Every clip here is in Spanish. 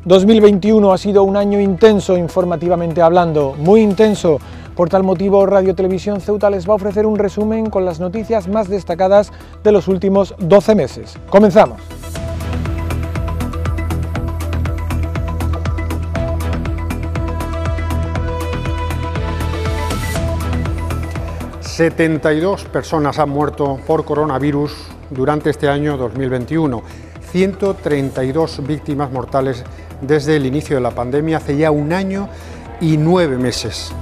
2021 ha sido un año intenso informativamente hablando, muy intenso. Por tal motivo, Radio Televisión Ceuta les va a ofrecer un resumen con las noticias más destacadas de los últimos 12 meses. ¡Comenzamos! ...72 personas han muerto por coronavirus durante este año 2021, 132 víctimas mortales desde el inicio de la pandemia, hace ya 1 año y 9 meses.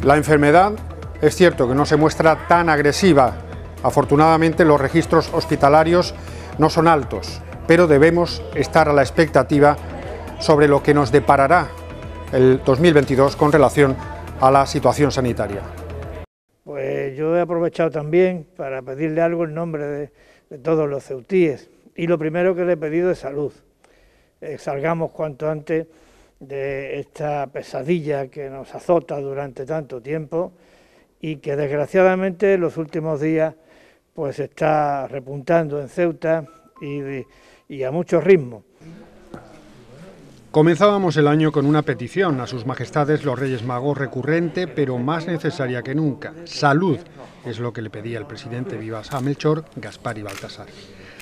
La enfermedad es cierto que no se muestra tan agresiva. Afortunadamente los registros hospitalarios no son altos, pero debemos estar a la expectativa sobre lo que nos deparará el 2022 con relación a la situación sanitaria. Pues yo he aprovechado también para pedirle algo en nombre de todos los ceutíes, y lo primero que le he pedido es salud. Salgamos cuanto antes de esta pesadilla que nos azota durante tanto tiempo y que desgraciadamente en los últimos días pues está repuntando en Ceuta y a mucho ritmo. Comenzábamos el año con una petición a sus majestades los Reyes Magos recurrente, pero más necesaria que nunca. Salud es lo que le pedía el presidente Vivas a Melchor, Gaspar y Baltasar.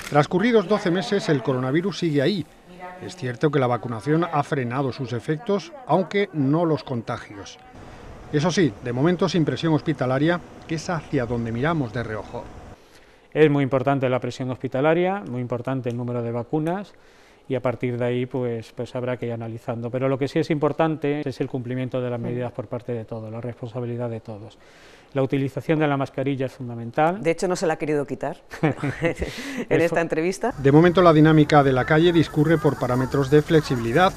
Transcurridos 12 meses, el coronavirus sigue ahí. Es cierto que la vacunación ha frenado sus efectos, aunque no los contagios. Eso sí, de momento sin presión hospitalaria, que es hacia donde miramos de reojo. Es muy importante la presión hospitalaria, muy importante el número de vacunas, y a partir de ahí pues habrá que ir analizando. Pero lo que sí es importante es el cumplimiento de las medidas por parte de todos, la responsabilidad de todos. La utilización de la mascarilla es fundamental. De hecho, no se la ha querido quitar en esta entrevista. De momento la dinámica de la calle discurre por parámetros de flexibilidad,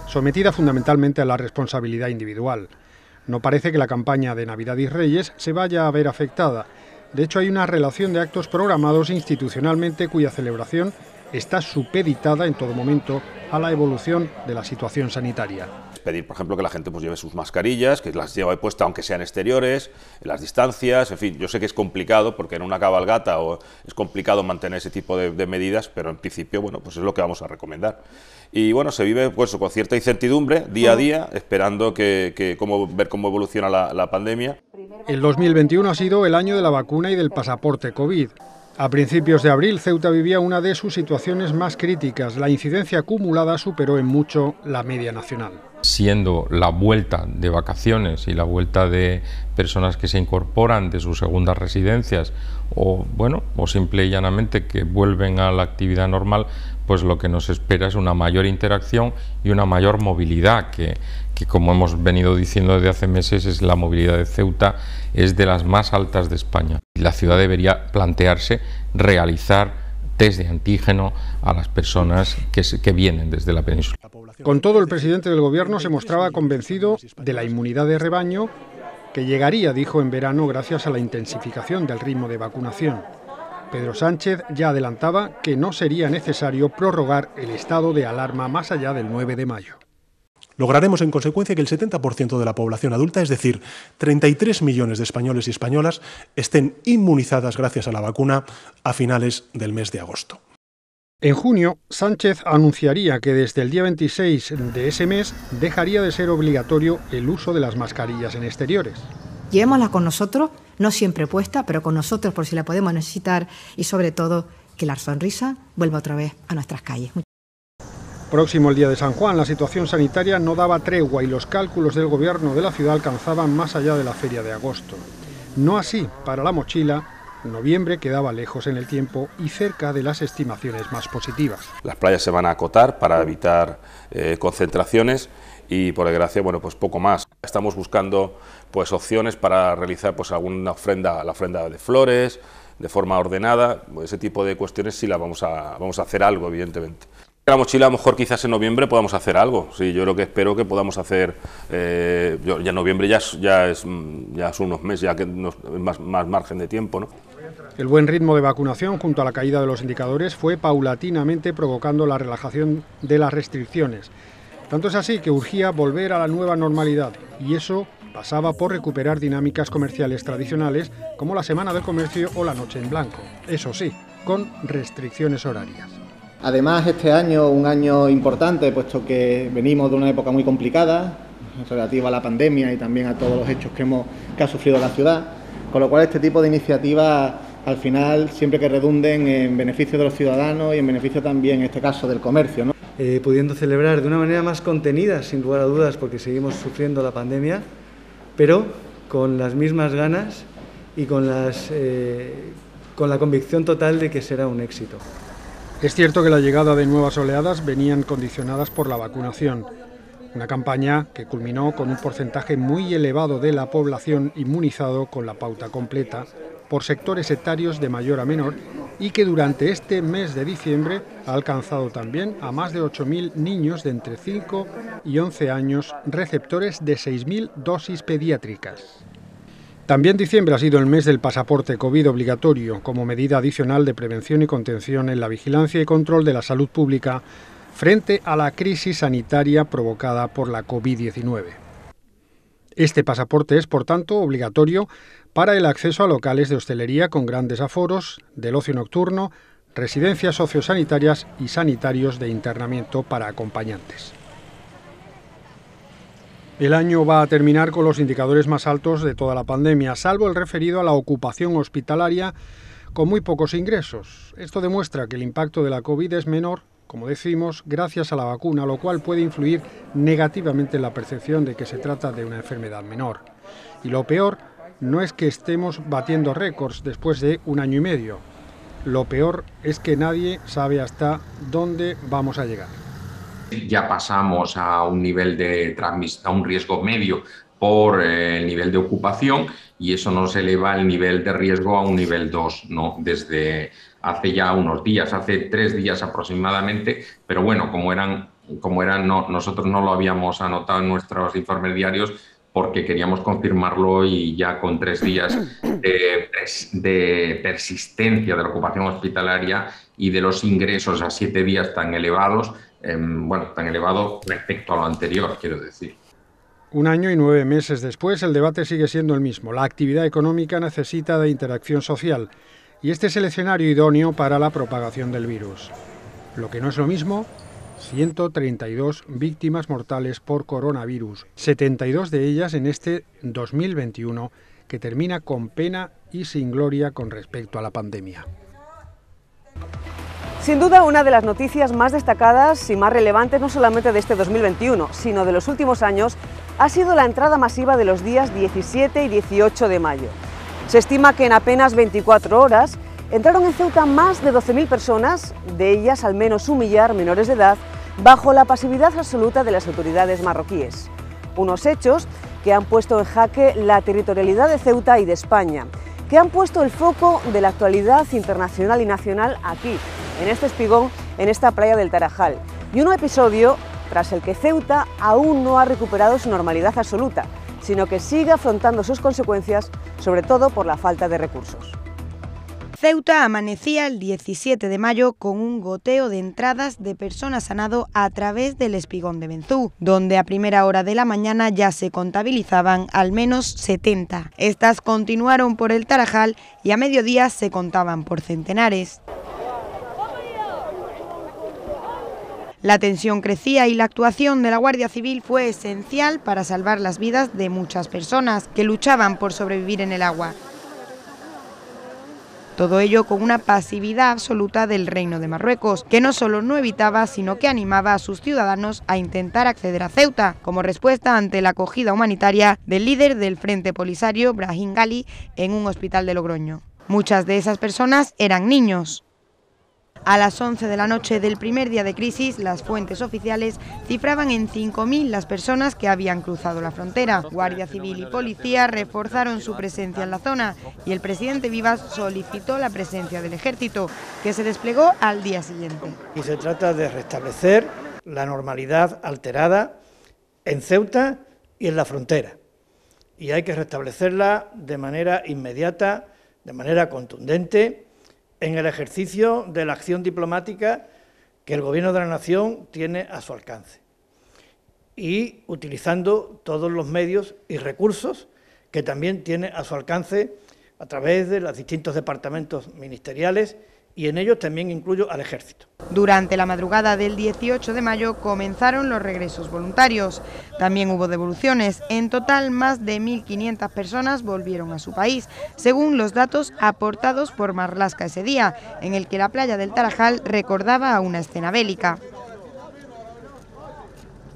sometida fundamentalmente a la responsabilidad individual. No parece que la campaña de Navidad y Reyes se vaya a ver afectada. De hecho, hay una relación de actos programados institucionalmente cuya celebración está supeditada en todo momento a la evolución de la situación sanitaria. Pedir, por ejemplo, que la gente pues lleve sus mascarillas, que las lleve puestas aunque sean exteriores, en las distancias, en fin, yo sé que es complicado porque en una cabalgata es complicado mantener ese tipo de medidas, pero en principio, bueno, pues es lo que vamos a recomendar. Y bueno, se vive pues con cierta incertidumbre día a día, esperando ver cómo evoluciona la pandemia. El 2021 ha sido el año de la vacuna y del pasaporte COVID. A principios de abril, Ceuta vivía una de sus situaciones más críticas. La incidencia acumulada superó en mucho la media nacional. Siendo la vuelta de vacaciones y la vuelta de personas que se incorporan de sus segundas residencias o simple y llanamente que vuelven a la actividad normal, pues lo que nos espera es una mayor interacción y una mayor movilidad que como hemos venido diciendo desde hace meses, es la movilidad de Ceuta es de las más altas de España. La ciudad debería plantearse realizar test de antígeno a las personas que vienen desde la península. Con todo, el presidente del gobierno se mostraba convencido de la inmunidad de rebaño que llegaría, dijo, en verano gracias a la intensificación del ritmo de vacunación. Pedro Sánchez ya adelantaba que no sería necesario prorrogar el estado de alarma más allá del 9 de mayo. Lograremos en consecuencia que el 70% de la población adulta, es decir, 33 millones de españoles y españolas, estén inmunizadas gracias a la vacuna a finales del mes de agosto. En junio, Sánchez anunciaría que desde el día 26 de ese mes dejaría de ser obligatorio el uso de las mascarillas en exteriores. Llevémosla con nosotros, no siempre puesta, pero con nosotros por si la podemos necesitar, y sobre todo que la sonrisa vuelva otra vez a nuestras calles. Próximo el día de San Juan, la situación sanitaria no daba tregua y los cálculos del gobierno de la ciudad alcanzaban más allá de la feria de agosto. No así para La Mochila. Noviembre quedaba lejos en el tiempo y cerca de las estimaciones más positivas. Las playas se van a acotar para evitar concentraciones y, por desgracia, bueno, pues poco más. Estamos buscando pues opciones para realizar pues alguna ofrenda, la ofrenda de flores, de forma ordenada. Ese tipo de cuestiones sí vamos a hacer algo, evidentemente. La Mochila, a lo mejor quizás en noviembre podamos hacer algo. Sí, yo espero que podamos hacer, ya en noviembre ya es unos meses, ya que más margen de tiempo, ¿no? El buen ritmo de vacunación junto a la caída de los indicadores fue paulatinamente provocando la relajación de las restricciones. Tanto es así que urgía volver a la nueva normalidad, y eso pasaba por recuperar dinámicas comerciales tradicionales como la Semana del Comercio o la Noche en Blanco. Eso sí, con restricciones horarias. Además, este año, un año importante, puesto que venimos de una época muy complicada, relativa a la pandemia y también a todos los hechos que ha sufrido la ciudad, con lo cual este tipo de iniciativas, al final, siempre que redunden en beneficio de los ciudadanos y en beneficio también, en este caso, del comercio, ¿no? Pudiendo celebrar de una manera más contenida, sin lugar a dudas, porque seguimos sufriendo la pandemia, pero con las mismas ganas y con la convicción total de que será un éxito. Es cierto que la llegada de nuevas oleadas venían condicionadas por la vacunación, una campaña que culminó con un porcentaje muy elevado de la población inmunizado con la pauta completa por sectores etarios de mayor a menor y que durante este mes de diciembre ha alcanzado también a más de 8.000 niños de entre 5 y 11 años, receptores de 6.000 dosis pediátricas. También diciembre ha sido el mes del pasaporte COVID obligatorio como medida adicional de prevención y contención en la vigilancia y control de la salud pública frente a la crisis sanitaria provocada por la COVID-19. Este pasaporte es, por tanto, obligatorio para el acceso a locales de hostelería con grandes aforos, del ocio nocturno, residencias sociosanitarias y sanitarios de internamiento para acompañantes. El año va a terminar con los indicadores más altos de toda la pandemia, salvo el referido a la ocupación hospitalaria con muy pocos ingresos. Esto demuestra que el impacto de la COVID es menor, como decimos, gracias a la vacuna, lo cual puede influir negativamente en la percepción de que se trata de una enfermedad menor. Y lo peor no es que estemos batiendo récords después de un año y medio. Lo peor es que nadie sabe hasta dónde vamos a llegar. Ya pasamos a un nivel de transmisión, a un riesgo medio por el nivel de ocupación y eso nos eleva el nivel de riesgo a un nivel 2, ¿no? Desde hace ya unos días, hace 3 días aproximadamente, pero bueno, nosotros no lo habíamos anotado en nuestros informes diarios porque queríamos confirmarlo y ya con 3 días de persistencia de la ocupación hospitalaria y de los ingresos a 7 días tan elevados, tan elevado respecto a lo anterior, quiero decir. Un año y 9 meses después, el debate sigue siendo el mismo. La actividad económica necesita de interacción social y este es el escenario idóneo para la propagación del virus. Lo que no es lo mismo, 132 víctimas mortales por coronavirus, 72 de ellas en este 2021, que termina con pena y sin gloria con respecto a la pandemia. Sin duda, una de las noticias más destacadas y más relevantes no solamente de este 2021, sino de los últimos años, ha sido la entrada masiva de los días 17 y 18 de mayo. Se estima que en apenas 24 horas entraron en Ceuta más de 12.000 personas, de ellas al menos 1 millar menores de edad, bajo la pasividad absoluta de las autoridades marroquíes. Unos hechos que han puesto en jaque la territorialidad de Ceuta y de España, que han puesto el foco de la actualidad internacional y nacional aquí, en este espigón, en esta playa del Tarajal, y un episodio tras el que Ceuta aún no ha recuperado su normalidad absoluta, sino que sigue afrontando sus consecuencias, sobre todo por la falta de recursos. Ceuta amanecía el 17 de mayo con un goteo de entradas de personas a nado a través del espigón de Benzú, donde a primera hora de la mañana ya se contabilizaban al menos 70. Estas continuaron por el Tarajal y a mediodía se contaban por centenares. La tensión crecía y la actuación de la Guardia Civil fue esencial para salvar las vidas de muchas personas que luchaban por sobrevivir en el agua. Todo ello con una pasividad absoluta del Reino de Marruecos, que no solo no evitaba, sino que animaba a sus ciudadanos a intentar acceder a Ceuta, como respuesta ante la acogida humanitaria del líder del Frente Polisario, Brahim Ghali, en un hospital de Logroño. Muchas de esas personas eran niños. A las 11 de la noche del primer día de crisis, las fuentes oficiales cifraban en 5.000 las personas que habían cruzado la frontera. Guardia Civil y policía reforzaron su presencia en la zona y el presidente Vivas solicitó la presencia del ejército, que se desplegó al día siguiente. Y se trata de restablecer la normalidad alterada en Ceuta y en la frontera. Y hay que restablecerla de manera inmediata, de manera contundente, en el ejercicio de la acción diplomática que el Gobierno de la Nación tiene a su alcance y utilizando todos los medios y recursos que también tiene a su alcance a través de los distintos departamentos ministeriales y en ellos también incluyo al Ejército. Durante la madrugada del 18 de mayo comenzaron los regresos voluntarios. También hubo devoluciones. En total, más de 1.500 personas volvieron a su país, según los datos aportados por Marlaska ese día, en el que la playa del Tarajal recordaba a una escena bélica.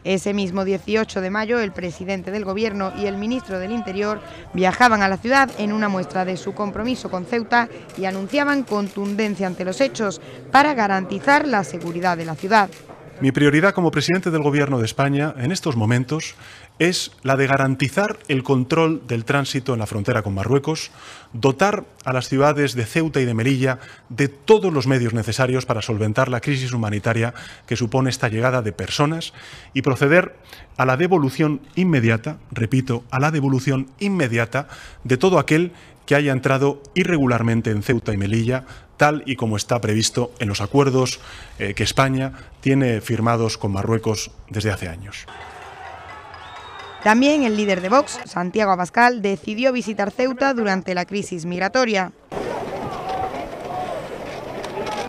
Ese mismo 18 de mayo, el presidente del Gobierno y el ministro del Interior viajaban a la ciudad en una muestra de su compromiso con Ceuta y anunciaban contundencia ante los hechos para garantizar la seguridad de la ciudad. Mi prioridad como presidente del Gobierno de España en estos momentos es la de garantizar el control del tránsito en la frontera con Marruecos, dotar a las ciudades de Ceuta y de Melilla de todos los medios necesarios para solventar la crisis humanitaria que supone esta llegada de personas y proceder a la devolución inmediata, repito, a la devolución inmediata de todo aquel que haya entrado irregularmente en Ceuta y Melilla, tal y como está previsto en los acuerdos que España tiene firmados con Marruecos desde hace años. También el líder de Vox, Santiago Abascal, decidió visitar Ceuta durante la crisis migratoria.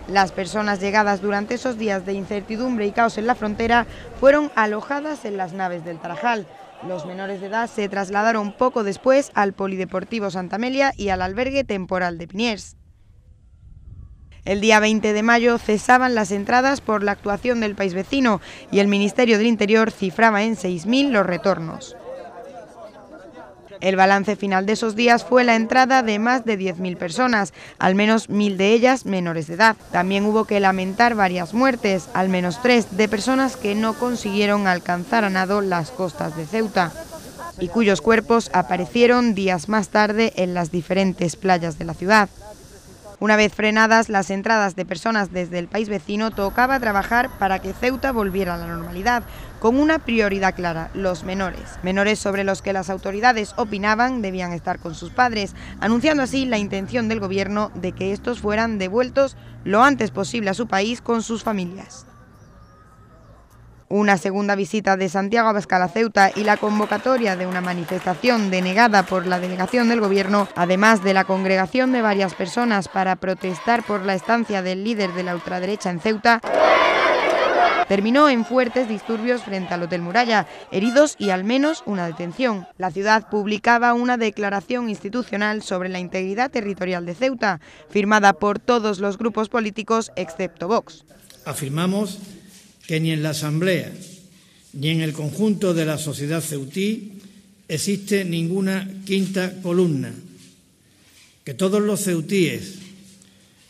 Las personas llegadas durante esos días de incertidumbre y caos en la frontera fueron alojadas en las naves del Tarajal. Los menores de edad se trasladaron poco después al Polideportivo Santa Amelia y al albergue temporal de Piniers. El día 20 de mayo cesaban las entradas por la actuación del país vecino y el Ministerio del Interior cifraba en 6.000 los retornos. El balance final de esos días fue la entrada de más de 10.000 personas, al menos 1.000 de ellas menores de edad. También hubo que lamentar varias muertes, al menos 3 de personas que no consiguieron alcanzar a nado las costas de Ceuta y cuyos cuerpos aparecieron días más tarde en las diferentes playas de la ciudad. Una vez frenadas las entradas de personas desde el país vecino, tocaba trabajar para que Ceuta volviera a la normalidad, con una prioridad clara: los menores. Menores sobre los que las autoridades opinaban debían estar con sus padres, anunciando así la intención del Gobierno de que estos fueran devueltos lo antes posible a su país con sus familias. Una segunda visita de Santiago Abascal a Ceuta y la convocatoria de una manifestación denegada por la delegación del Gobierno, además de la congregación de varias personas para protestar por la estancia del líder de la ultraderecha en Ceuta, terminó en fuertes disturbios frente al Hotel Muralla, heridos y al menos una detención. La ciudad publicaba una declaración institucional sobre la integridad territorial de Ceuta, firmada por todos los grupos políticos excepto Vox. Afirmamos que ni en la Asamblea ni en el conjunto de la sociedad ceutí existe ninguna quinta columna, que todos los ceutíes,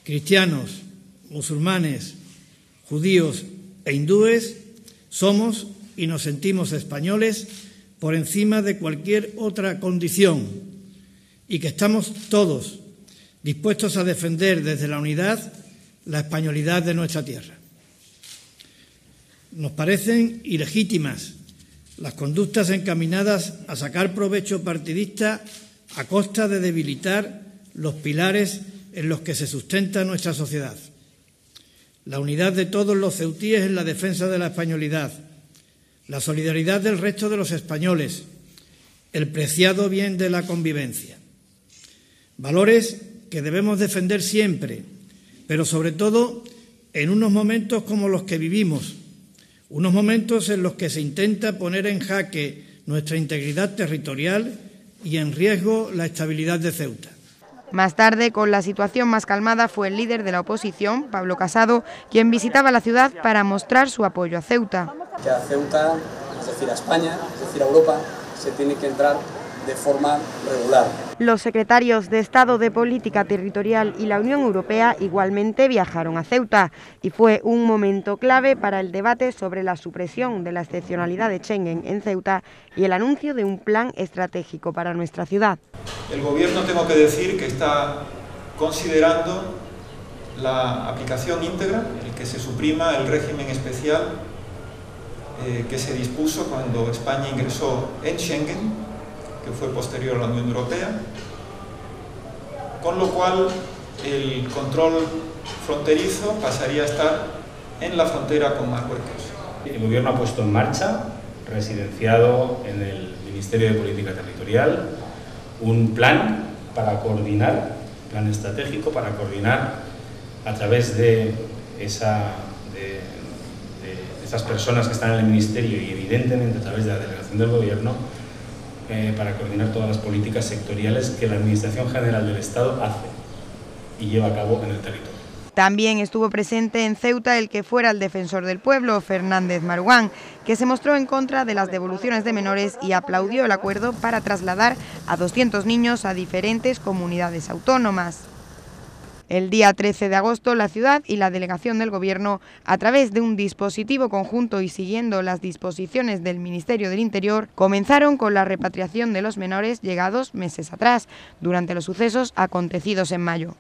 cristianos, musulmanes, judíos e hindúes, somos y nos sentimos españoles por encima de cualquier otra condición y que estamos todos dispuestos a defender desde la unidad la españolidad de nuestra tierra. Nos parecen ilegítimas las conductas encaminadas a sacar provecho partidista a costa de debilitar los pilares en los que se sustenta nuestra sociedad. La unidad de todos los ceutíes en la defensa de la españolidad, la solidaridad del resto de los españoles, el preciado bien de la convivencia. Valores que debemos defender siempre, pero sobre todo en unos momentos como los que vivimos, unos momentos en los que se intenta poner en jaque nuestra integridad territorial y en riesgo la estabilidad de Ceuta. Más tarde, con la situación más calmada, fue el líder de la oposición, Pablo Casado, quien visitaba la ciudad para mostrar su apoyo a Ceuta. Que a Ceuta, es decir, a España, es decir, a Europa, se tiene que entrar de forma regular. Los secretarios de Estado de Política Territorial y la Unión Europea igualmente viajaron a Ceuta y fue un momento clave para el debate sobre la supresión de la excepcionalidad de Schengen en Ceuta y el anuncio de un plan estratégico para nuestra ciudad. El Gobierno, tengo que decir, que está considerando la aplicación íntegra, el que se suprima el régimen especial que se dispuso cuando España ingresó en Schengen, que fue posterior a la Unión Europea, con lo cual el control fronterizo pasaría a estar en la frontera con Marruecos. El Gobierno ha puesto en marcha, residenciado en el Ministerio de Política Territorial, un plan para coordinar, plan estratégico para coordinar a través de esas personas que están en el Ministerio y evidentemente a través de la delegación del Gobierno, para coordinar todas las políticas sectoriales que la Administración General del Estado hace y lleva a cabo en el territorio. También estuvo presente en Ceuta el que fuera el defensor del pueblo, Fernández Maruán, que se mostró en contra de las devoluciones de menores y aplaudió el acuerdo para trasladar a 200 niños a diferentes comunidades autónomas. El día 13 de agosto, la ciudad y la delegación del Gobierno, a través de un dispositivo conjunto y siguiendo las disposiciones del Ministerio del Interior, comenzaron con la repatriación de los menores llegados meses atrás, durante los sucesos acontecidos en mayo.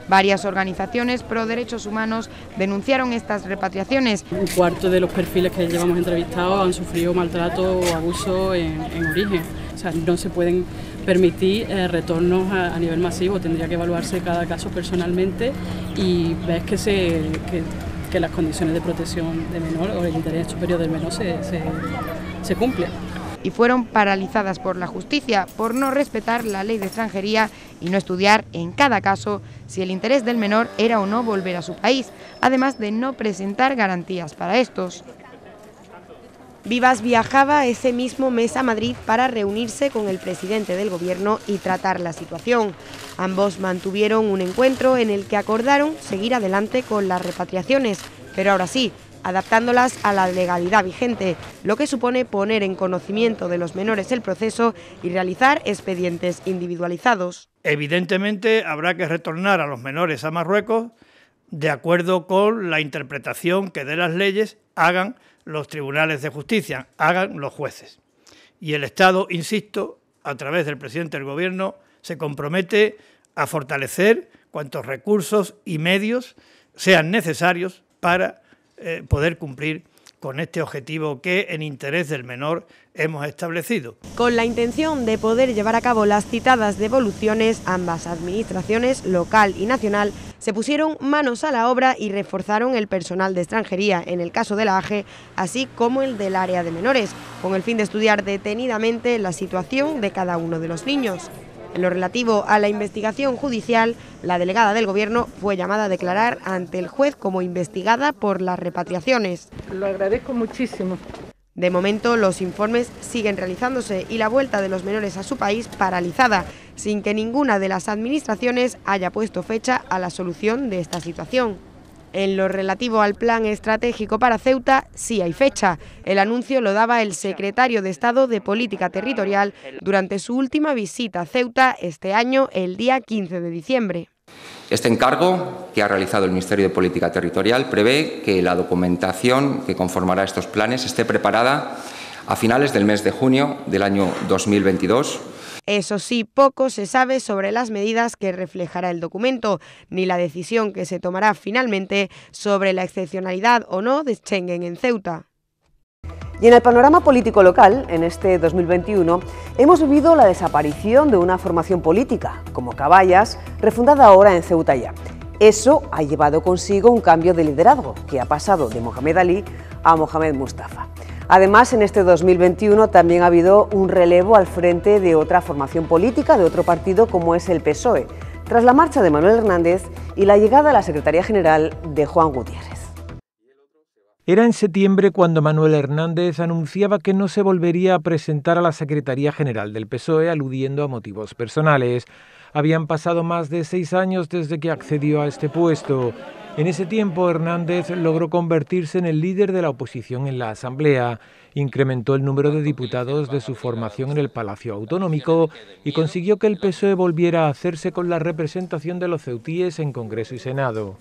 Varias organizaciones pro derechos humanos denunciaron estas repatriaciones. Un cuarto de los perfiles que llevamos entrevistados han sufrido maltrato o abuso en origen. O sea, no se pueden permitir retornos a nivel masivo, tendría que evaluarse cada caso personalmente y ves que las condiciones de protección de menor o el interés superior del menor se cumplen. Y fueron paralizadas por la justicia por no respetar la ley de extranjería y no estudiar en cada caso si el interés del menor era o no volver a su país, además de no presentar garantías para estos. Vivas viajaba ese mismo mes a Madrid para reunirse con el presidente del Gobierno y tratar la situación. Ambos mantuvieron un encuentro en el que acordaron seguir adelante con las repatriaciones, pero ahora sí, adaptándolas a la legalidad vigente, lo que supone poner en conocimiento de los menores el proceso y realizar expedientes individualizados. Evidentemente habrá que retornar a los menores a Marruecos de acuerdo con la interpretación que de las leyes hagan los tribunales de justicia, hagan los jueces. Y el Estado, insisto, a través del presidente del Gobierno, se compromete a fortalecer cuantos recursos y medios sean necesarios para poder cumplir con este objetivo que en interés del menor hemos establecido. Con la intención de poder llevar a cabo las citadas devoluciones, ambas administraciones, local y nacional, se pusieron manos a la obra y reforzaron el personal de extranjería, en el caso de la AGE, así como el del área de menores, con el fin de estudiar detenidamente la situación de cada uno de los niños. En lo relativo a la investigación judicial, la delegada del Gobierno fue llamada a declarar ante el juez como investigada por las repatriaciones. Lo agradezco muchísimo. De momento, los informes siguen realizándose y la vuelta de los menores a su país paralizada, sin que ninguna de las administraciones haya puesto fecha a la solución de esta situación. En lo relativo al plan estratégico para Ceuta, sí hay fecha. El anuncio lo daba el secretario de Estado de Política Territorial durante su última visita a Ceuta este año, el día 15 de diciembre. Este encargo que ha realizado el Ministerio de Política Territorial prevé que la documentación que conformará estos planes esté preparada a finales del mes de junio del año 2022. Eso sí, poco se sabe sobre las medidas que reflejará el documento, ni la decisión que se tomará finalmente sobre la excepcionalidad o no de Schengen en Ceuta. Y en el panorama político local, en este 2021, hemos vivido la desaparición de una formación política, como Caballas, refundada ahora en Ceuta ya. Eso ha llevado consigo un cambio de liderazgo, que ha pasado de Mohamed Ali a Mohamed Mustafa. Además, en este 2021 también ha habido un relevo al frente de otra formación política, de otro partido como es el PSOE, tras la marcha de Manuel Hernández y la llegada a la Secretaría General de Juan Gutiérrez. Era en septiembre cuando Manuel Hernández anunciaba que no se volvería a presentar a la Secretaría General del PSOE, aludiendo a motivos personales. Habían pasado más de 6 años desde que accedió a este puesto. En ese tiempo, Hernández logró convertirse en el líder de la oposición en la Asamblea, incrementó el número de diputados de su formación en el Palacio Autonómico y consiguió que el PSOE volviera a hacerse con la representación de los ceutíes en Congreso y Senado.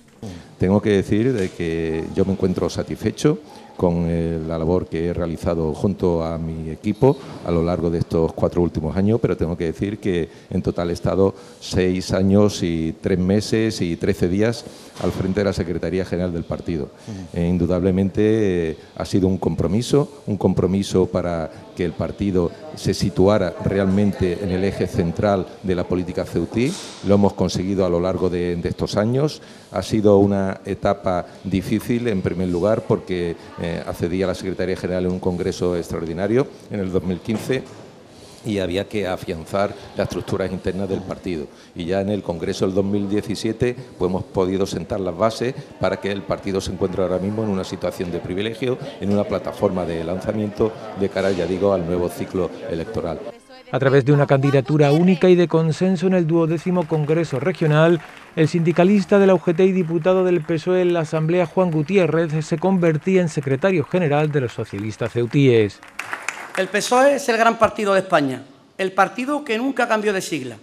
Tengo que decir de que yo me encuentro satisfecho con la labor que he realizado junto a mi equipo a lo largo de estos 4 últimos años, pero tengo que decir que en total he estado 6 años y 3 meses y 13 días al frente de la Secretaría General del partido. Indudablemente ha sido un compromiso para que el partido se situara realmente en el eje central de la política ceutí. Lo hemos conseguido a lo largo de estos años. Ha sido una etapa difícil, en primer lugar, porque accedí a la Secretaría General en un congreso extraordinario en el 2015 y había que afianzar las estructuras internas del partido. Y ya en el Congreso del 2017 pues hemos podido sentar las bases para que el partido se encuentre ahora mismo en una situación de privilegio, en una plataforma de lanzamiento de cara, ya digo, al nuevo ciclo electoral. A través de una candidatura única y de consenso en el 12º Congreso Regional, el sindicalista de la UGT y diputado del PSOE en la Asamblea, Juan Gutiérrez, se convertía en secretario general de los socialistas ceutíes. El PSOE es el gran partido de España, el partido que nunca cambió de sigla,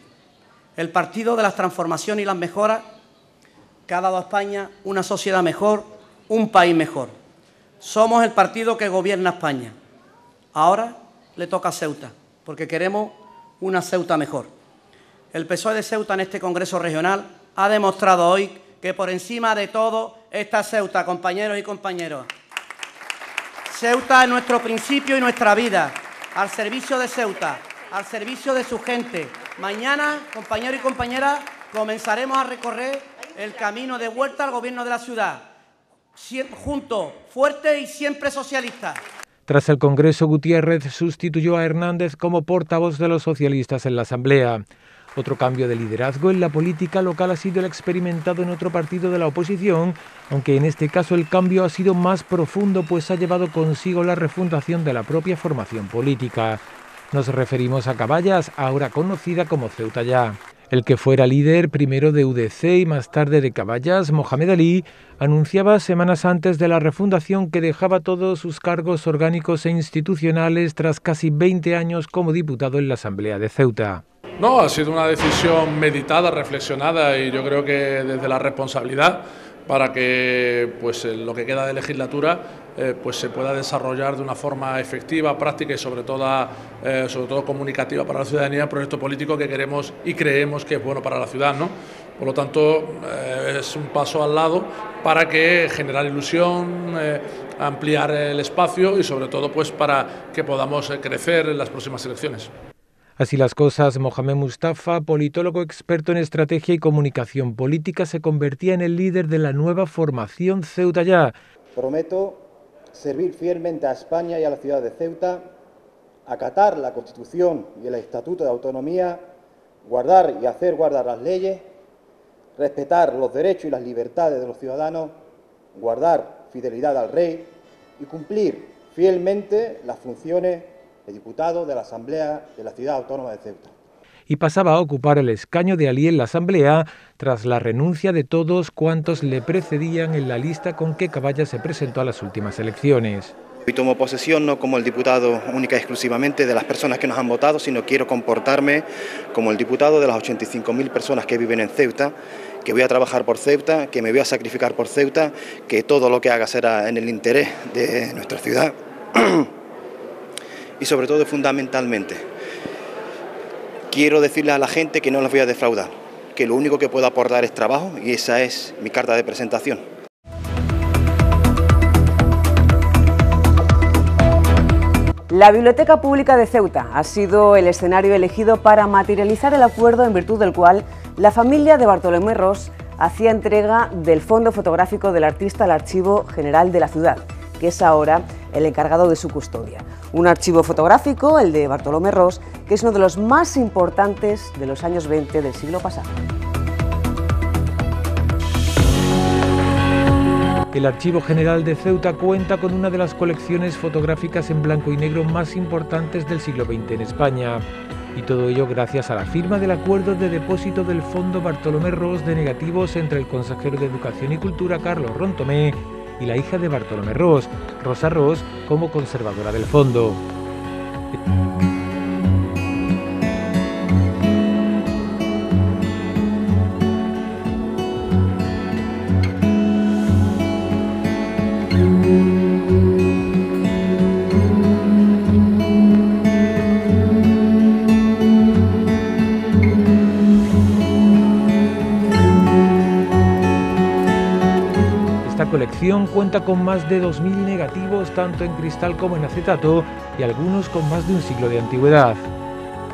el partido de las transformaciones y las mejoras que ha dado a España una sociedad mejor, un país mejor. Somos el partido que gobierna España. Ahora le toca a Ceuta, porque queremos una Ceuta mejor. El PSOE de Ceuta en este Congreso Regional ha demostrado hoy que por encima de todo está Ceuta, compañeros y compañeras. Ceuta es nuestro principio y nuestra vida, al servicio de Ceuta, al servicio de su gente. Mañana, compañeros y compañeras, comenzaremos a recorrer el camino de vuelta al gobierno de la ciudad, juntos, fuertes y siempre socialistas. Tras el Congreso, Gutiérrez sustituyó a Hernández como portavoz de los socialistas en la Asamblea. Otro cambio de liderazgo en la política local ha sido el experimentado en otro partido de la oposición, aunque en este caso el cambio ha sido más profundo, pues ha llevado consigo la refundación de la propia formación política. Nos referimos a Caballas, ahora conocida como Ceuta Ya. El que fuera líder primero de UDC y más tarde de Caballas, Mohamed Ali, anunciaba semanas antes de la refundación que dejaba todos sus cargos orgánicos e institucionales tras casi 20 años como diputado en la Asamblea de Ceuta. No, ha sido una decisión meditada, reflexionada y yo creo que desde la responsabilidad para que pues lo que queda de legislatura pues se pueda desarrollar de una forma efectiva, práctica y sobre todo comunicativa para la ciudadanía, el proyecto político que queremos y creemos que es bueno para la ciudad, ¿no? Por lo tanto, es un paso al lado para que generar ilusión, ampliar el espacio y sobre todo pues para que podamos crecer en las próximas elecciones. Así las cosas, Mohamed Mustafa, politólogo experto en estrategia y comunicación política, se convertía en el líder de la nueva formación Ceuta Ya. Prometo servir fielmente a España y a la ciudad de Ceuta, acatar la Constitución y el Estatuto de Autonomía, guardar y hacer guardar las leyes, respetar los derechos y las libertades de los ciudadanos, guardar fidelidad al Rey y cumplir fielmente las funciones de diputado de la Asamblea de la Ciudad Autónoma de Ceuta. Y pasaba a ocupar el escaño de Ali en la Asamblea tras la renuncia de todos cuantos le precedían en la lista con que Caballas se presentó a las últimas elecciones. Hoy tomo posesión no como el diputado única y exclusivamente de las personas que nos han votado, sino quiero comportarme como el diputado de las 85.000 personas que viven en Ceuta, que voy a trabajar por Ceuta, que me voy a sacrificar por Ceuta, que todo lo que haga será en el interés de nuestra ciudad. Y sobre todo, fundamentalmente, quiero decirle a la gente que no las voy a defraudar, que lo único que puedo aportar es trabajo y esa es mi carta de presentación. La Biblioteca Pública de Ceuta ha sido el escenario elegido para materializar el acuerdo en virtud del cual la familia de Bartolomé Ros hacía entrega del fondo fotográfico del artista al Archivo General de la ciudad, que es ahora el encargado de su custodia. Un archivo fotográfico, el de Bartolomé Ros, que es uno de los más importantes de los años 20 del siglo pasado. El Archivo General de Ceuta cuenta con una de las colecciones fotográficas en blanco y negro más importantes del siglo XX en España. Y todo ello gracias a la firma del acuerdo de depósito del Fondo Bartolomé Ros de negativos entre el consejero de Educación y Cultura, Carlos Rontomé, y la hija de Bartolomé Ros, Rosa Ros, como conservadora del fondo. Esta colección cuenta con más de 2.000 negativos, tanto en cristal como en acetato, y algunos con más de un siglo de antigüedad.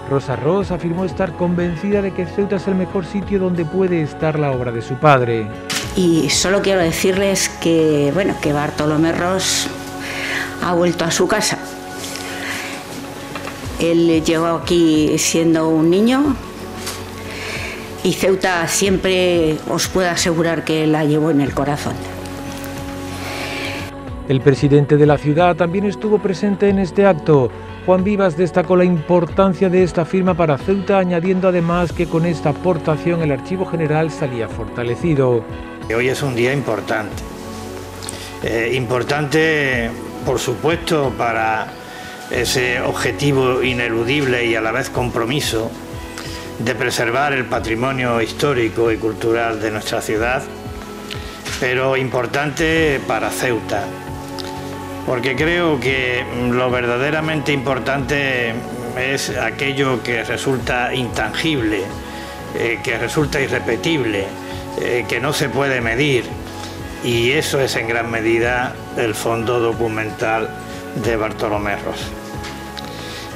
Rosa Ros afirmó estar convencida de que Ceuta es el mejor sitio donde puede estar la obra de su padre. Y solo quiero decirles que, que Bartolomé Ros ha vuelto a su casa. Él llegó aquí siendo un niño y Ceuta siempre os puedo asegurar que la llevó en el corazón. El presidente de la ciudad también estuvo presente en este acto. Juan Vivas destacó la importancia de esta firma para Ceuta, añadiendo además que con esta aportación el Archivo General salía fortalecido. Hoy es un día importante. Importante, por supuesto, para ese objetivo ineludible y a la vez compromiso de preservar el patrimonio histórico y cultural de nuestra ciudad, pero importante para Ceuta, porque creo que lo verdaderamente importante es aquello que resulta intangible, que resulta irrepetible, que no se puede medir, y eso es en gran medida el fondo documental de Bartolomé Ros.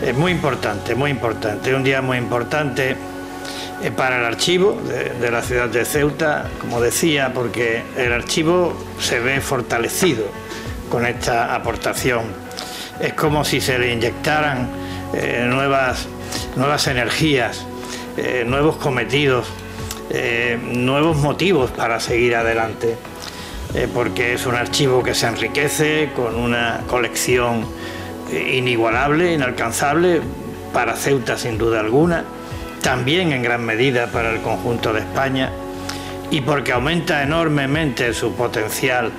Es muy importante, un día muy importante para el archivo de la ciudad de Ceuta, como decía, porque el archivo se ve fortalecido con esta aportación. Es como si se le inyectaran nuevas energías, nuevos cometidos, nuevos motivos para seguir adelante, porque es un archivo que se enriquece con una colección inigualable, inalcanzable para Ceuta sin duda alguna, también en gran medida para el conjunto de España, y porque aumenta enormemente su potencial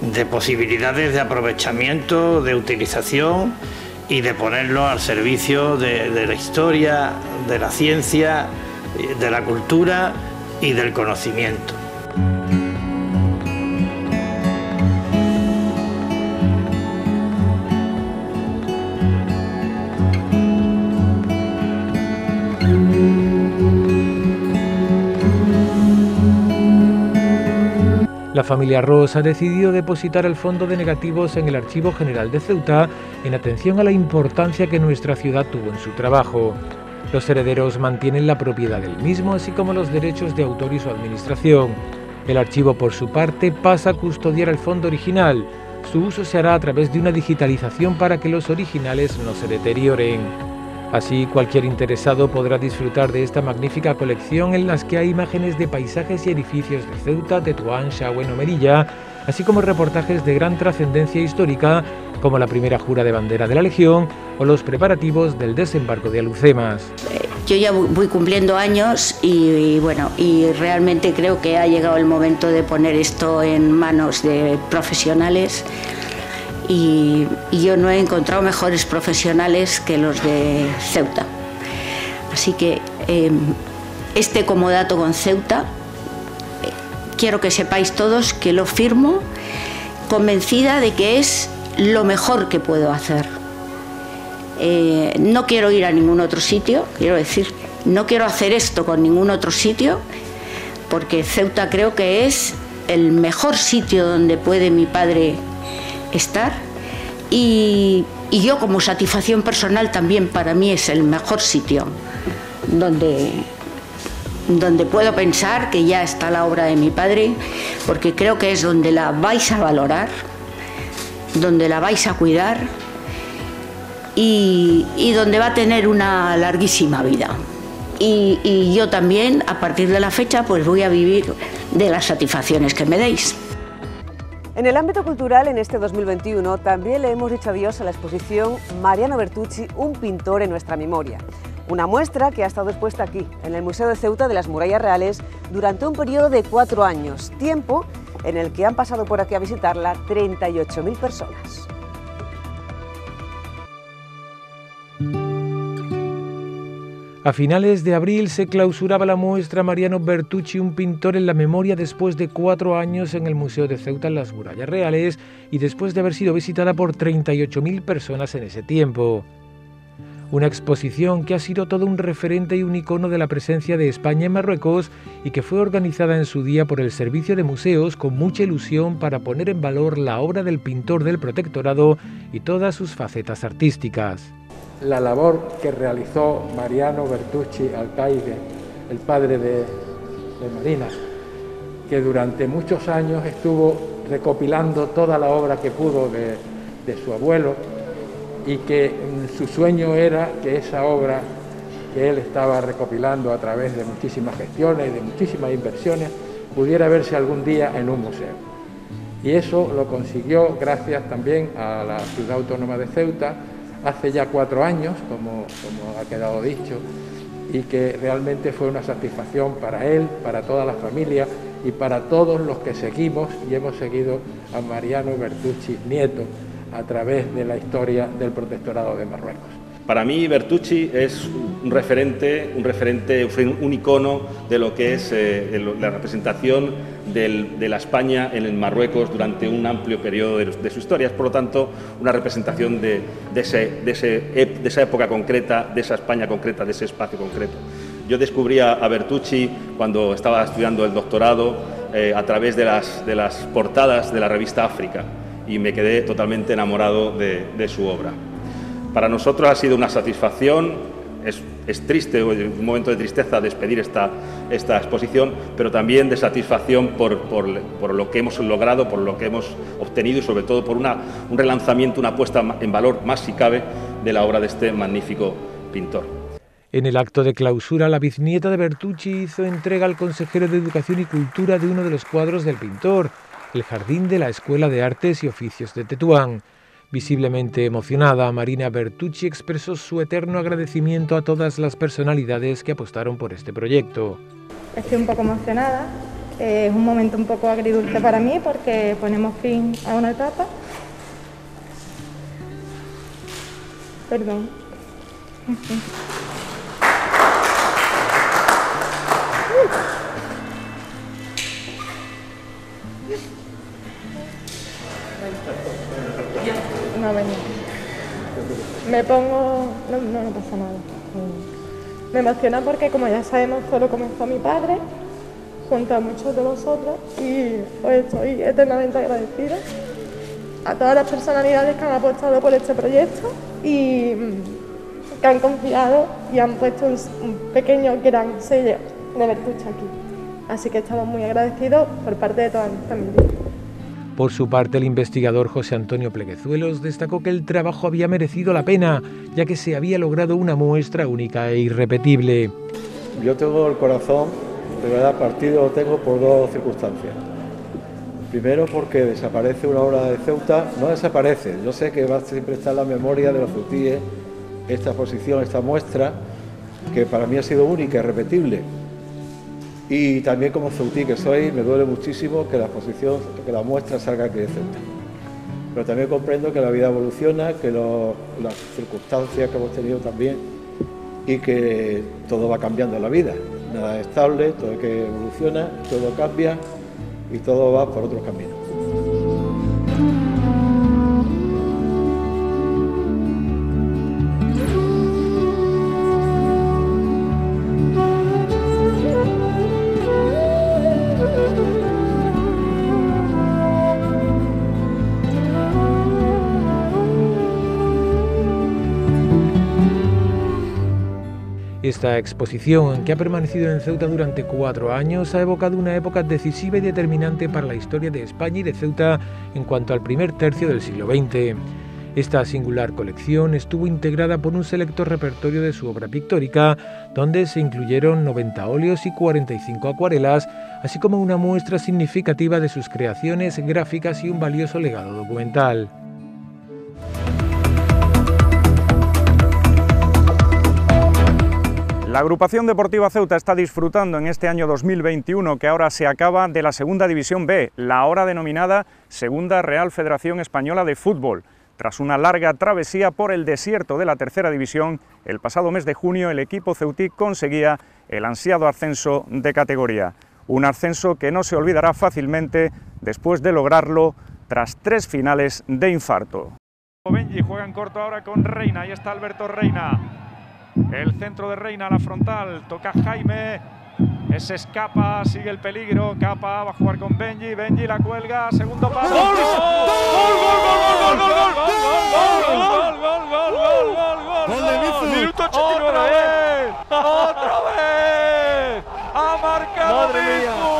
de posibilidades de aprovechamiento, de utilización y de ponerlo al servicio de la historia, de la ciencia, de la cultura y del conocimiento. La familia Ros ha decidido depositar el fondo de negativos en el Archivo General de Ceuta en atención a la importancia que nuestra ciudad tuvo en su trabajo. Los herederos mantienen la propiedad del mismo, así como los derechos de autor y su administración. El archivo, por su parte, pasa a custodiar el fondo original. Su uso se hará a través de una digitalización para que los originales no se deterioren. Así, cualquier interesado podrá disfrutar de esta magnífica colección en las que hay imágenes de paisajes y edificios de Ceuta, Tetuán, Xagüen o Melilla, así como reportajes de gran trascendencia histórica, como la primera jura de bandera de la Legión o los preparativos del desembarco de Alhucemas. Yo ya voy cumpliendo años y realmente creo que ha llegado el momento de poner esto en manos de profesionales. Y yo no he encontrado mejores profesionales que los de Ceuta. Así que este comodato con Ceuta, quiero que sepáis todos que lo firmo convencida de que es lo mejor que puedo hacer. No quiero ir a ningún otro sitio, quiero decir, no quiero hacer esto con ningún otro sitio, porque Ceuta creo que es el mejor sitio donde puede mi padre estar, y yo como satisfacción personal también para mí es el mejor sitio donde puedo pensar que ya está la obra de mi padre, porque creo que es donde la vais a valorar, donde la vais a cuidar y donde va a tener una larguísima vida. Y yo también, a partir de la fecha, pues voy a vivir de las satisfacciones que me deis. En el ámbito cultural, en este 2021, también le hemos dicho adiós a la exposición Mariano Bertucci, un pintor en nuestra memoria. Una muestra que ha estado expuesta aquí, en el Museo de Ceuta de las Murallas Reales, durante un periodo de 4 años, tiempo en el que han pasado por aquí a visitarla 38.000 personas. A finales de abril se clausuraba la muestra Mariano Bertucci, un pintor en la memoria, después de 4 años en el Museo de Ceuta en las Murallas Reales y después de haber sido visitada por 38.000 personas en ese tiempo. Una exposición que ha sido todo un referente y un icono de la presencia de España en Marruecos y que fue organizada en su día por el Servicio de Museos con mucha ilusión para poner en valor la obra del pintor del Protectorado y todas sus facetas artísticas. La labor que realizó Mariano Bertucci Alcaide, el padre de Marina, que durante muchos años estuvo recopilando toda la obra que pudo de su abuelo, y que su sueño era que esa obra que él estaba recopilando a través de muchísimas gestiones y de muchísimas inversiones pudiera verse algún día en un museo. Y eso lo consiguió gracias también a la Ciudad Autónoma de Ceuta hace ya 4 años, como ha quedado dicho, y que realmente fue una satisfacción para él, para toda la familia y para todos los que seguimos y hemos seguido a Mariano Bertucci Nieto a través de la historia del protectorado de Marruecos. Para mí Bertucci es un referente, un icono de lo que es la representación de la España en el Marruecos durante un amplio periodo de su historia. Es, por lo tanto, una representación de esa época concreta, de esa España concreta, de ese espacio concreto. Yo descubrí a Bertucci cuando estaba estudiando el doctorado a través de las portadas de la revista África y me quedé totalmente enamorado de su obra. Para nosotros ha sido una satisfacción, es triste, un momento de tristeza despedir esta exposición, pero también de satisfacción por lo que hemos logrado, por lo que hemos obtenido y sobre todo por un relanzamiento, una puesta en valor más si cabe de la obra de este magnífico pintor. En el acto de clausura, la biznieta de Bertucci hizo entrega al consejero de Educación y Cultura de uno de los cuadros del pintor, el jardín de la Escuela de Artes y Oficios de Tetuán. Visiblemente emocionada, Marina Bertucci expresó su eterno agradecimiento a todas las personalidades que apostaron por este proyecto. Estoy un poco emocionada, es un momento un poco agridulce para mí porque ponemos fin a una etapa. Perdón. No, venga. Me pongo... No pasa nada. Me emociona porque, como ya sabemos, solo comenzó mi padre, junto a muchos de vosotros, y os estoy eternamente agradecida a todas las personalidades que han apostado por este proyecto y que han confiado y han puesto un pequeño gran sello de Bertucci aquí. Así que estamos muy agradecidos por parte de toda mi familia. Por su parte, el investigador José Antonio Pleguezuelos destacó que el trabajo había merecido la pena, ya que se había logrado una muestra única e irrepetible. Yo tengo el corazón, de verdad, partido lo tengo por 2 circunstancias. Primero, porque desaparece una obra de Ceuta, no desaparece, yo sé que va a siempre estar en la memoria de los ceutíes esta exposición, esta muestra, que para mí ha sido única, irrepetible. Y también como ceutí que soy, me duele muchísimo que la exposición, que la muestra salga aquí de Ceuta. Pero también comprendo que la vida evoluciona, que las circunstancias que hemos tenido también y que todo va cambiando en la vida. Nada es estable, todo es que evoluciona, todo cambia y todo va por otros caminos. Esta exposición, que ha permanecido en Ceuta durante 4 años, ha evocado una época decisiva y determinante para la historia de España y de Ceuta en cuanto al primer tercio del siglo XX. Esta singular colección estuvo integrada por un selecto repertorio de su obra pictórica, donde se incluyeron 90 óleos y 45 acuarelas, así como una muestra significativa de sus creaciones gráficas y un valioso legado documental. La agrupación deportiva Ceuta está disfrutando en este año 2021, que ahora se acaba, de la Segunda División B, la ahora denominada Segunda Real Federación Española de Fútbol. Tras una larga travesía por el desierto de la Tercera División, el pasado mes de junio el equipo ceutí conseguía el ansiado ascenso de categoría. Un ascenso que no se olvidará fácilmente después de lograrlo tras 3 finales de infarto. Benji juega en corto ahora con Reina, ahí está Alberto Reina. El centro de Reina a la frontal, toca Jaime, se escapa, sigue el peligro, Capa va a jugar con Benji, Benji la cuelga, segundo palo. ¡Gol! ¡Gol! ¡Gol! ¡Gol! ¡Gol! ¡Gol de Mizu! ¡Minuto 89! ¡Otra vez! ¡Ha marcado Mizu!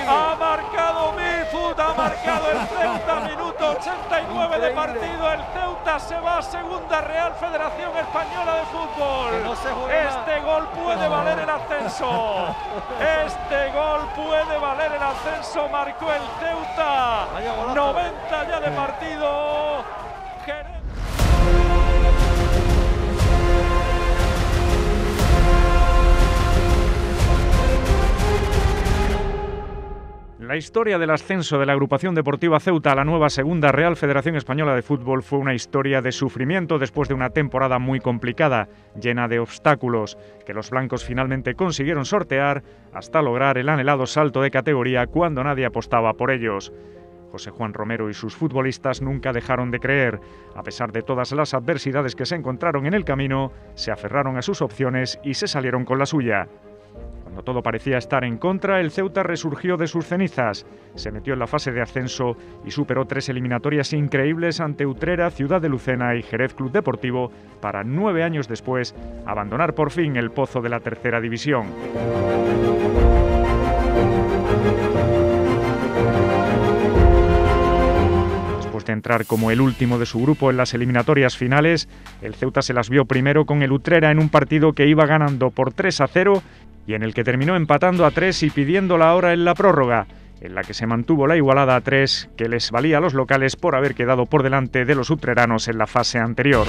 ¡Ha marcado Mizu! ¡Ha marcado el 30 minuto 89 de de partido, el Ceuta se va a Segunda Real Federación Española de Fútbol. Este gol puede valer el ascenso. Este gol puede valer el ascenso. Marcó el Ceuta. 90 ya de partido. La historia del ascenso de la agrupación deportiva Ceuta a la nueva Segunda Real Federación Española de Fútbol fue una historia de sufrimiento después de una temporada muy complicada, llena de obstáculos, que los blancos finalmente consiguieron sortear hasta lograr el anhelado salto de categoría cuando nadie apostaba por ellos. José Juan Romero y sus futbolistas nunca dejaron de creer. A pesar de todas las adversidades que se encontraron en el camino, se aferraron a sus opciones y se salieron con la suya. Cuando todo parecía estar en contra, el Ceuta resurgió de sus cenizas, se metió en la fase de ascenso y superó 3 eliminatorias increíbles ante Utrera, Ciudad de Lucena y Jerez Club Deportivo para 9 años después abandonar por fin el pozo de la tercera división. Después de entrar como el último de su grupo en las eliminatorias finales, el Ceuta se las vio primero con el Utrera en un partido que iba ganando por 3-0 y en el que terminó empatando a 3 y pidiendo la hora en la prórroga, en la que se mantuvo la igualada a 3 que les valía a los locales por haber quedado por delante de los utreranos en la fase anterior.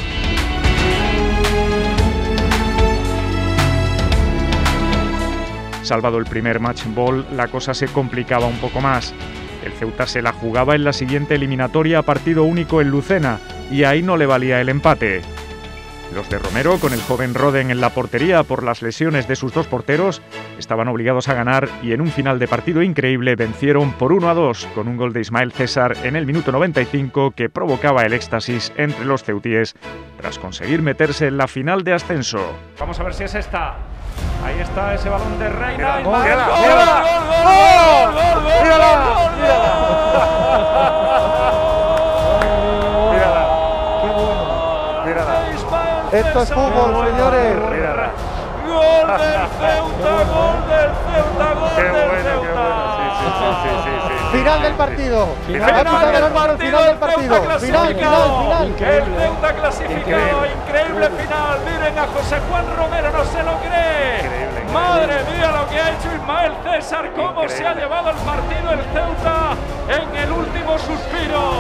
Salvado el primer match ball, la cosa se complicaba un poco más. El Ceuta se la jugaba en la siguiente eliminatoria a partido único en Lucena y ahí no le valía el empate. Los de Romero, con el joven Roden en la portería por las lesiones de sus 2 porteros, estaban obligados a ganar y en un final de partido increíble vencieron por 1-2 con un gol de Ismael César en el minuto 95 que provocaba el éxtasis entre los ceutíes tras conseguir meterse en la final de ascenso. Vamos a ver si es esta. Ahí está ese balón de Reina. Esto es fútbol, señores. Gol del Ceuta, gol del Ceuta, gol del Ceuta. Final del partido. Final del partido. Final. El Ceuta clasificado. Increíble final. Miren a José Juan Romero, no se lo cree. Madre mía lo que ha hecho Ismael César. Cómo se ha llevado el partido el Ceuta en el último suspiro.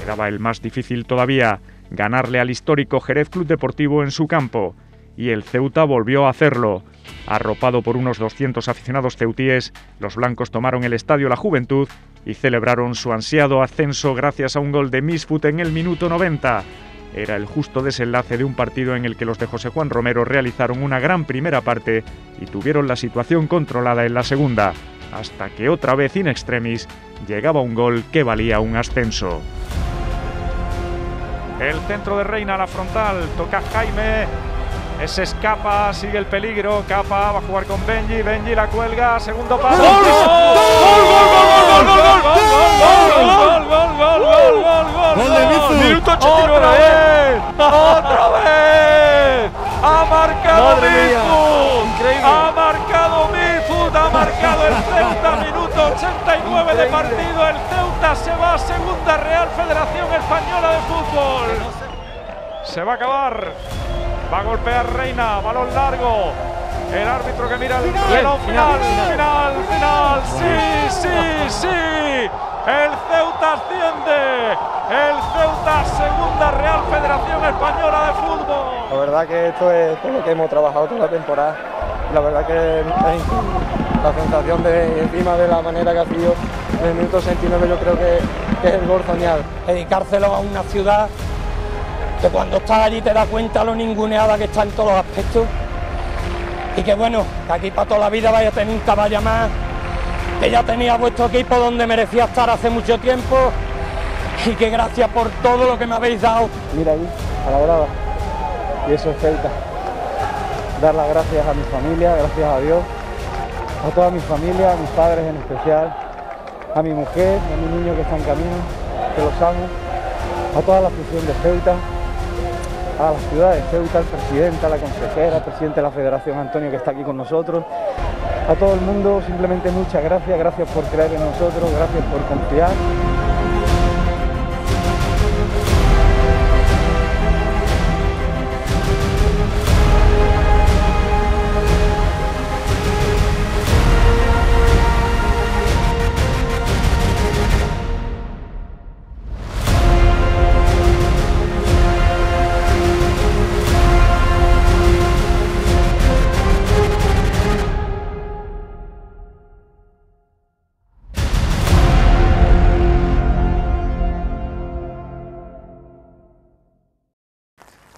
Quedaba el más difícil todavía, ganarle al histórico Jerez Club Deportivo en su campo. Y el Ceuta volvió a hacerlo. Arropado por unos 200 aficionados ceutíes, los blancos tomaron el estadio La Juventud y celebraron su ansiado ascenso gracias a un gol de Misfut en el minuto 90. Era el justo desenlace de un partido en el que los de José Juan Romero realizaron una gran primera parte y tuvieron la situación controlada en la segunda, hasta que otra vez in extremis llegaba un gol que valía un ascenso. El centro de Reina a la frontal, toca Jaime, ese escapa, sigue el peligro, Capa va a jugar con Benji, Benji la cuelga, segundo palo. ¡Gol! ¡Gol de Misfut! ¡Minuto 89! ¡Otra vez! ¡Ha marcado Misfut! ¡Ha marcado Misfut! ¡Ha marcado el Ceuta! Minuto 89 de partido, el Ceuta se va a Segunda Real Federación Española de Fútbol. Se va a acabar. Va a golpear Reina, balón largo. El árbitro que mira el reloj final. Sí. El Ceuta asciende. El Ceuta Segunda Real Federación Española de Fútbol. La verdad que esto es todo lo que hemos trabajado toda la temporada. La verdad que la sensación de encima de la manera que ha sido en el minuto 69 yo creo que es el gol soñado. Dedicárselo a una ciudad que cuando estás allí te das cuenta lo ninguneada que está en todos los aspectos y que bueno, que aquí para toda la vida vaya a tener un caballo más, que ya tenía vuestro equipo donde merecía estar hace mucho tiempo y que gracias por todo lo que me habéis dado. Mira ahí, a la brava, y eso es Ceuta. Dar las gracias a mi familia, gracias a Dios, a toda mi familia, a mis padres en especial, a mi mujer, a mi niño que está en camino, que los amo, a toda la afición de Ceuta, a la ciudad de Ceuta, al presidente, a la consejera, al presidente de la Federación Antonio que está aquí con nosotros, A todo el mundo simplemente muchas gracias, gracias por creer en nosotros, gracias por confiar.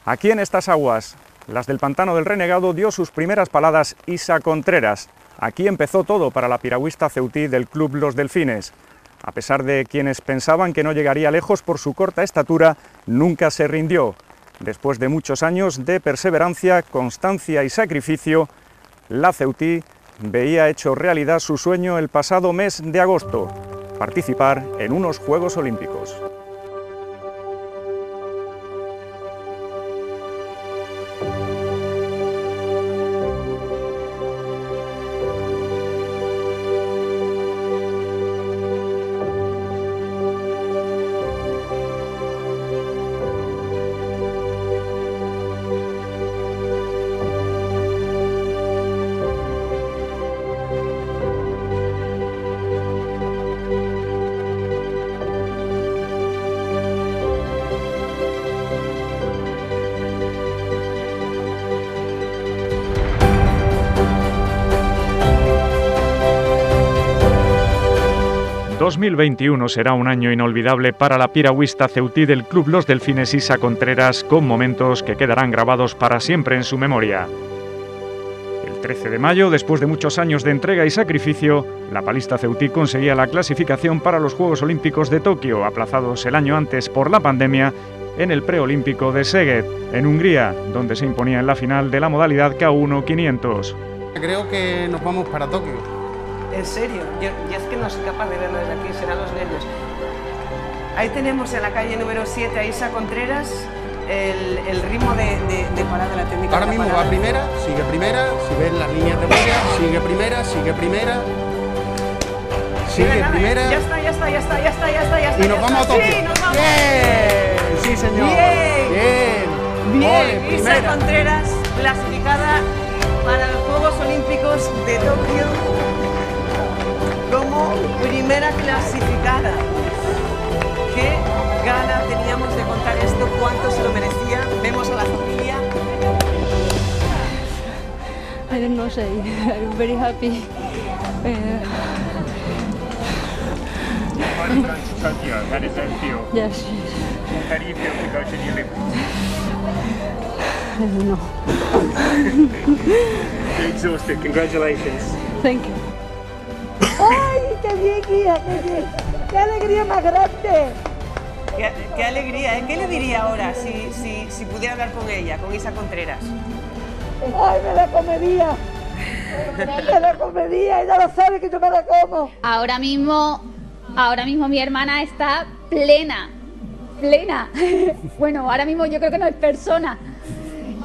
Aquí en estas aguas, las del Pantano del Renegado, dio sus primeras paladas Isa Contreras. Aquí empezó todo para la piragüista ceutí del Club Los Delfines. A pesar de quienes pensaban que no llegaría lejos por su corta estatura, nunca se rindió. Después de muchos años de perseverancia, constancia y sacrificio, la ceutí veía hecho realidad su sueño el pasado mes de agosto: participar en unos Juegos Olímpicos. El 2021 será un año inolvidable para la piragüista ceutí del Club Los Delfines, Isa Contreras, con momentos que quedarán grabados para siempre en su memoria. El 13 de mayo, después de muchos años de entrega y sacrificio, la palista ceutí conseguía la clasificación para los Juegos Olímpicos de Tokio, aplazados el año antes por la pandemia, en el preolímpico de Szeged, en Hungría, donde se imponía en la final de la modalidad K1 500. Creo que nos vamos para Tokio. En serio, yo es que no soy capaz de verlo desde aquí, serán los nervios. Ahí tenemos en la calle número 7 a Isa Contreras, el ritmo de parada de la técnica. Ahora mismo va primera, si ves las líneas de huella, sigue primera, primera. Ya está. Y nos vamos a Tokio. Sí, nos vamos. Bien, sí señor. Bien. Ole, Isa Contreras clasificada para los Juegos Olímpicos de Tokio como primera clasificada. Qué gana teníamos de contar esto, cuánto se lo merecía. Vemos a la familia. I don't know, say I'm very happy. How does that feel? Yes. How do you feel to go to the Olympics? I don't know. You're exhausted. Congratulations. Thank you. ¡Ay, qué bien, hija! ¡Qué alegría más grande! Qué alegría, ¿eh? ¿Qué le diría ahora si pudiera hablar con ella, con Isa Contreras? ¡Ay, me la comería! Me la comería, ella lo sabe que yo me la como. Ahora mismo mi hermana está plena. Bueno, ahora mismo yo creo que no es persona.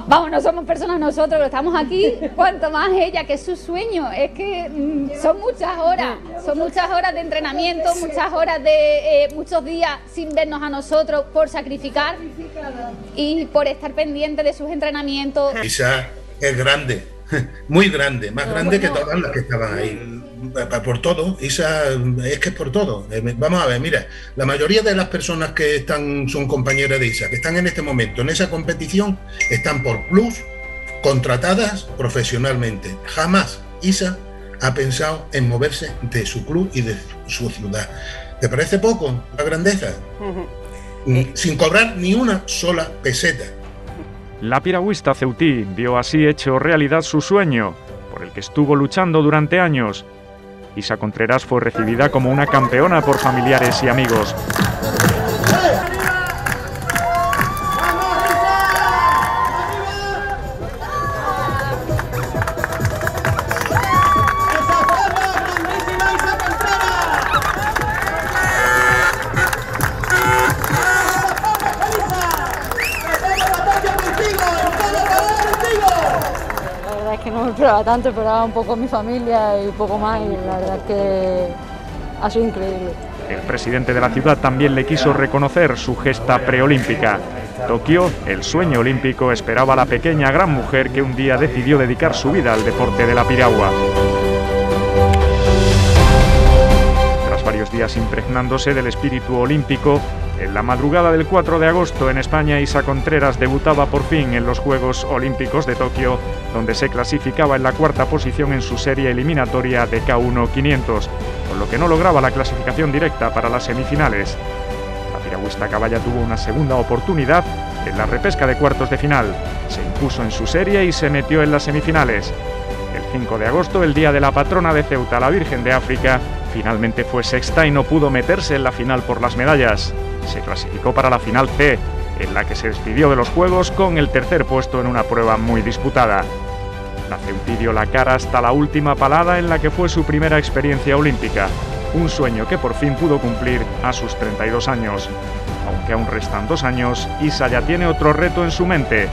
Vamos, no somos personas nosotros, pero estamos aquí, cuanto más ella, que es su sueño. Es que son muchas horas de entrenamiento, muchas horas de muchos días sin vernos a nosotros por sacrificar y por estar pendiente de sus entrenamientos. Isa es grande, muy grande, más grande que todas las que estaban ahí. Por todo, Isa, es que es por todo. Vamos a ver, mira, la mayoría de las personas que son compañeras de Isa, que están en este momento en esa competición, están por plus, contratadas profesionalmente. Jamás Isa ha pensado en moverse de su club y de su ciudad. ¿Te parece poco la grandeza? Sin cobrar ni una sola peseta. La piragüista ceutí vio así hecho realidad su sueño, por el que estuvo luchando durante años. Isa Contreras fue recibida como una campeona por familiares y amigos. La verdad es que no me esperaba esperaba tanto, esperaba un poco a mi familia y poco más, y la verdad es que ha sido increíble. El presidente de la ciudad también le quiso reconocer su gesta preolímpica. Tokio, el sueño olímpico, esperaba a la pequeña gran mujer que un día decidió dedicar su vida al deporte de la piragua. Tras varios días impregnándose del espíritu olímpico, en la madrugada del 4 de agosto en España, Isa Contreras debutaba por fin en los Juegos Olímpicos de Tokio, donde se clasificaba en la cuarta posición en su serie eliminatoria de K1 500, con lo que no lograba la clasificación directa para las semifinales. La piragüista caballa tuvo una segunda oportunidad en la repesca de cuartos de final. Se impuso en su serie y se metió en las semifinales. El 5 de agosto, el día de la patrona de Ceuta, la Virgen de África, finalmente fue sexta y no pudo meterse en la final por las medallas. Se clasificó para la final C, en la que se despidió de los Juegos con el tercer puesto en una prueba muy disputada. La Ceutí dio la cara hasta la última palada en la que fue su primera experiencia olímpica, un sueño que por fin pudo cumplir a sus 32 años. Aunque aún restan 2 años, Isa ya tiene otro reto en su mente: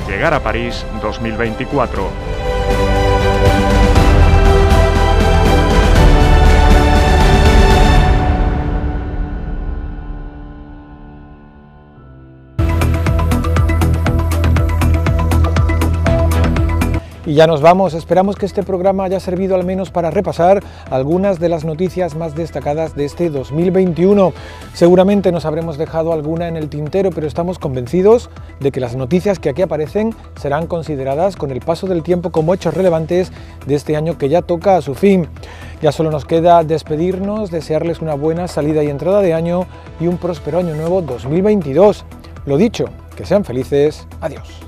llegar a París 2024. Y ya nos vamos. Esperamos que este programa haya servido al menos para repasar algunas de las noticias más destacadas de este 2021. Seguramente nos habremos dejado alguna en el tintero, pero estamos convencidos de que las noticias que aquí aparecen serán consideradas con el paso del tiempo como hechos relevantes de este año que ya toca a su fin. Ya solo nos queda despedirnos, desearles una buena salida y entrada de año y un próspero año nuevo 2022. Lo dicho, que sean felices. Adiós.